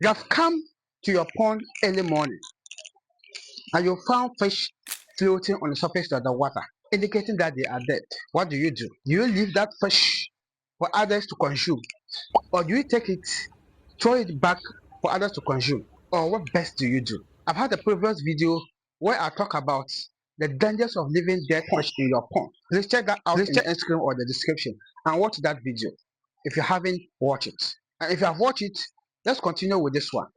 You have come to your pond early morning and you found fish floating on the surface of the water, indicating that they are dead. What do? Do you leave that fish for others to consume, or do you take it, throw it back for others to consume? Or what best do you do? I've had a previous video where I talk about the dangers of leaving dead fish in your pond. Please check that out in the Instagram or the description and watch that video if you haven't watched it. And if you have watched it, let's continue with this one.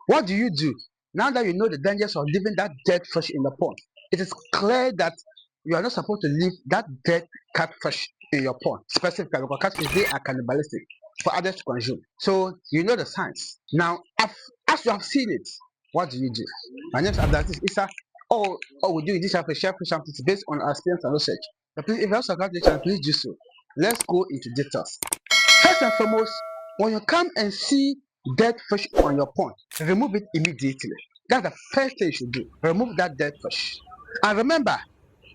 What do you do now that you know the dangers of leaving that dead fish in the pond? It is clear that you are not supposed to leave that dead catfish in your pond, specifically because catfish they are cannibalistic for others to consume. So you know the signs. Now, as you have seen it, what do you do? My name is Abdulaziz Issa. All we do is this share fish something based on our experience and research. But please, if you have subscribed to the channel, please do so. Let's go into details. First and foremost, when you come and see dead fish on your pond, remove it immediately. That's the first thing you should do. Remove that dead fish. And remember,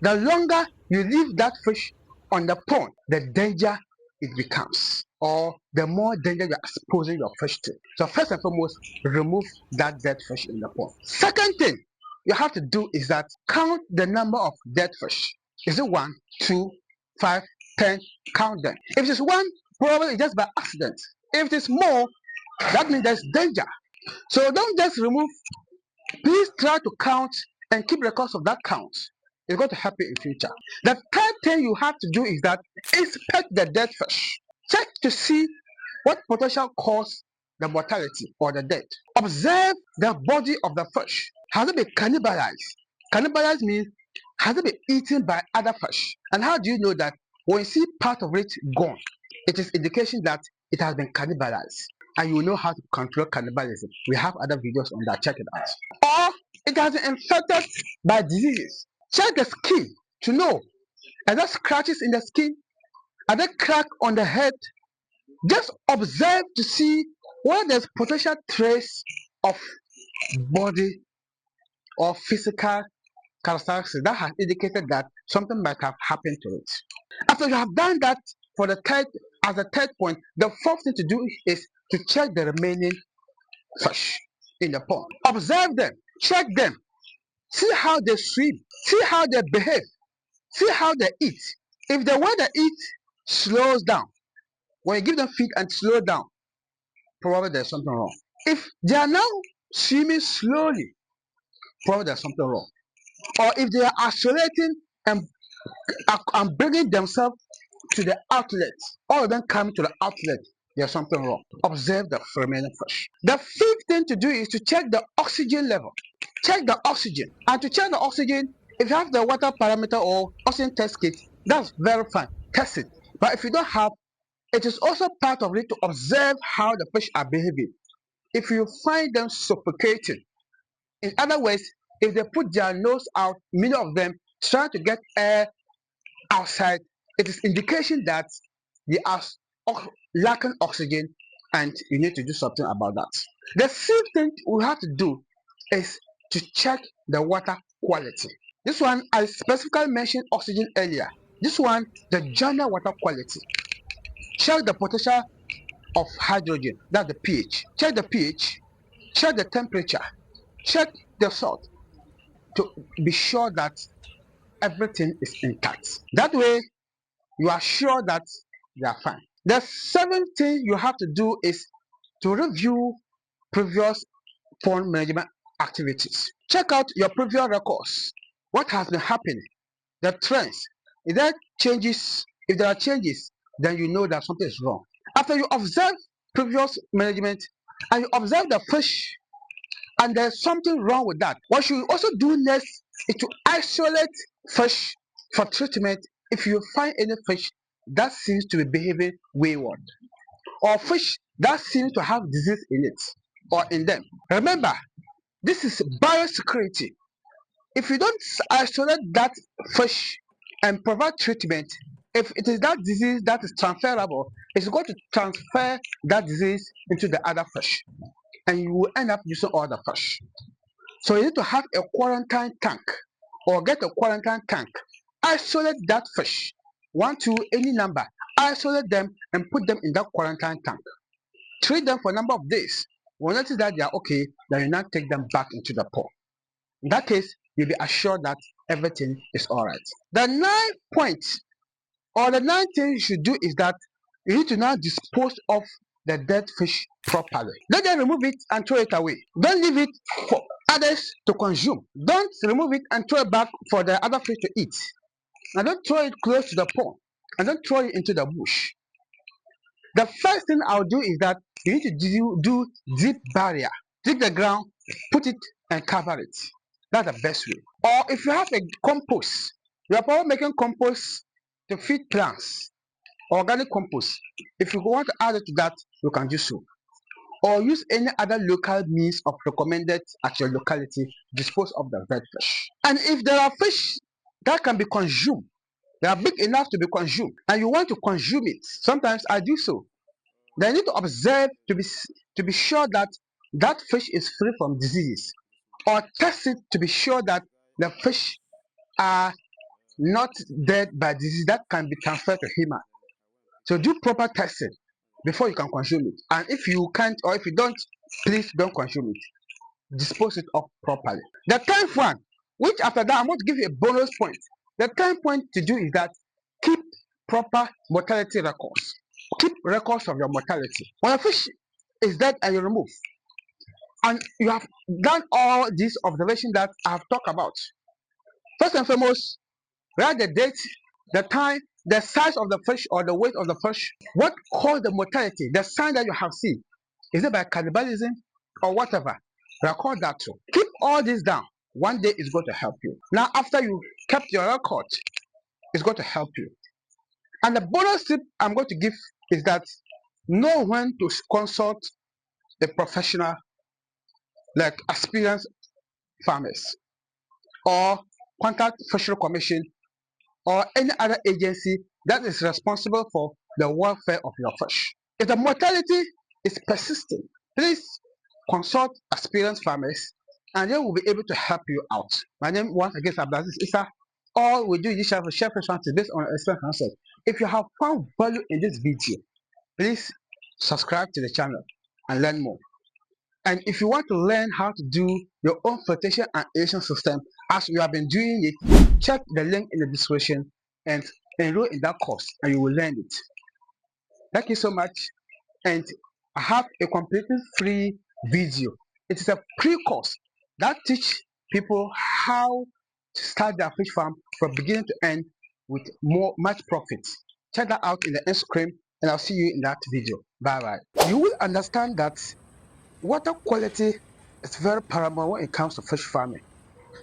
the longer you leave that fish on the pond, the danger it becomes, or the more danger you're exposing your fish to. So first and foremost, remove that dead fish in the pond. Second thing you have to do is that count the number of dead fish. Is it 1, 2, 5, 10? Count them. If it's 1, probably it's just by accident. If it is more, that means there's danger. So don't just remove. Please try to count and keep records of that count. It's going to help you in future. The third thing you have to do is that inspect the dead fish. Check to see what potential cause the mortality or the death. Observe the body of the fish. Has it been cannibalized? Cannibalized means has it been eaten by other fish? And how do you know that? When you see part of it gone, it is indication that it has been cannibalized. And you will know how to control cannibalism. We have other videos on that. Check it out. Or it has been infected by diseases. Check the skin to know. Are there scratches in the skin? Are there cracks on the head? Just observe to see where there's potential trace of body or physical characteristics that has indicated that something might have happened to it. After you have done that for the third, as a third point, the fourth thing to do is to check the remaining fish in the pond. Observe them, check them, see how they swim, see how they behave, see how they eat. If the way they eat slows down, when you give them feed and slow down, probably there's something wrong. If they are now swimming slowly, probably there's something wrong. Or if they are accelerating and, and bringing themselves to the outlet, all of them coming to the outlet, there's something wrong. Observe the remaining fish. The fifth thing to do is to check the oxygen level. Check the oxygen. And to check the oxygen, if you have the water parameter or oxygen test kit, that's very fine. Test it. But if you don't have, it is also part of it to observe how the fish are behaving. If you find them suffocating, in other words, if they put their nose out, many of them trying to get air outside, it is indication that they are lacking oxygen and you need to do something about that. The same thing we have to do is to check the water quality. This one, I specifically mentioned oxygen earlier. This one, the general water quality. Check the potential of hydrogen, that's the pH. Check the pH, check the temperature, check the salt to be sure that everything is intact. That way, you are sure that they are fine. The seventh thing you have to do is to review previous pond management activities. Check out your previous records. What has been happening? The trends. If there are changes, then you know that something is wrong. After you observe previous management and you observe the fish and there's something wrong with that, what you also do next is to isolate fish for treatment if you find any fish that seems to be behaving wayward or fish that seems to have disease in it or in them. Remember, this is biosecurity. If you don't isolate that fish and provide treatment, if it is that disease that is transferable, it's going to transfer that disease into the other fish and you will end up using all the fish. So you need to have a quarantine tank or get a quarantine tank. Isolate that fish, 1, 2, any number. Isolate them and put them in that quarantine tank. Treat them for a number of days. When you notice that they are okay, then you now take them back into the pond. In that case, you'll be assured that everything is all right. The 9 point or the 9 things you should do is that you need to now dispose of the dead fish properly. Don't just remove it and throw it away. Don't leave it for others to consume. Don't remove it and throw it back for the other fish to eat. And don't throw it close to the pond. And don't throw it into the bush. The first thing I'll do is that you need to do deep barrier. Dig the ground, put it and cover it. That's the best way. Or if you have a compost, you are probably making compost to feed plants, organic compost. If you want to add it to that, you can do so. Or use any other local means of recommended at your locality to dispose of the dead fish. And if there are fish that can be consumed, they are big enough to be consumed, and you want to consume it, sometimes I do so. They need to observe to be sure that that fish is free from diseases, or test it to be sure that the fish are not dead by disease that can be transferred to human. So do proper testing before you can consume it. And if you can't or if you don't, please don't consume it. Dispose it of properly. The 10th one, which after that I'm going to give you a bonus point. The 10th point to do is that keep proper mortality records. Keep records of your mortality. When a fish is dead and you remove, and you have done all these observations that I have talked about, first and foremost, write the date, the time, the size of the fish or the weight of the fish, what caused the mortality, the sign that you have seen. Is it by cannibalism or whatever? Record that too. Keep all this down. One day it's going to help you. Now, after you kept your record, it's going to help you. And the bonus tip I'm going to give is that know when to consult a professional like experienced farmers, or contact Fishery Commission or any other agency that is responsible for the welfare of your fish. If the mortality is persistent, please consult experienced farmers and they will be able to help you out. My name once again is Abdulaziz Issa. All we do is share fish is based on expert concept. If you have found value in this video, please subscribe to the channel and learn more. And if you want to learn how to do your own flotation and aeration system as we have been doing it, check the link in the description and enroll in that course and you will learn it. Thank you so much. And I have a completely free video. It is a pre-course that teach people how to start their fish farm from beginning to end with much profit. Check that out in the end screen and I'll see you in that video. Bye bye. You will understand that water quality is very paramount when it comes to fish farming.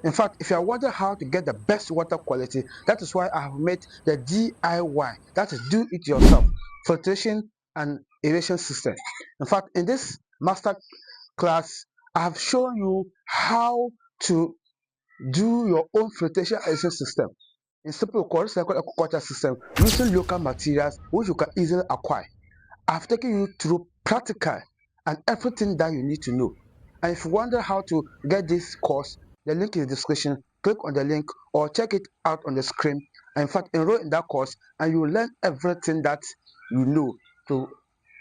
In fact, if you are wondering how to get the best water quality, that is why I have made the DIY, that is do it yourself, filtration and aeration system. In fact, in this master class, I have shown you how to do your own filtration aeration system. In simple words, aquaculture system using local materials which you can easily acquire. I've taken you through practical and everything that you need to know. And if you wonder how to get this course, the link in the description, click on the link or check it out on the screen. And in fact, enroll in that course and you will learn everything that you know to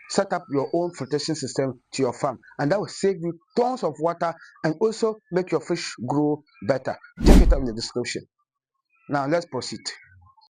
set up your own filtration system to your farm. And that will save you tons of water and also make your fish grow better. Check it out in the description. Now let's proceed.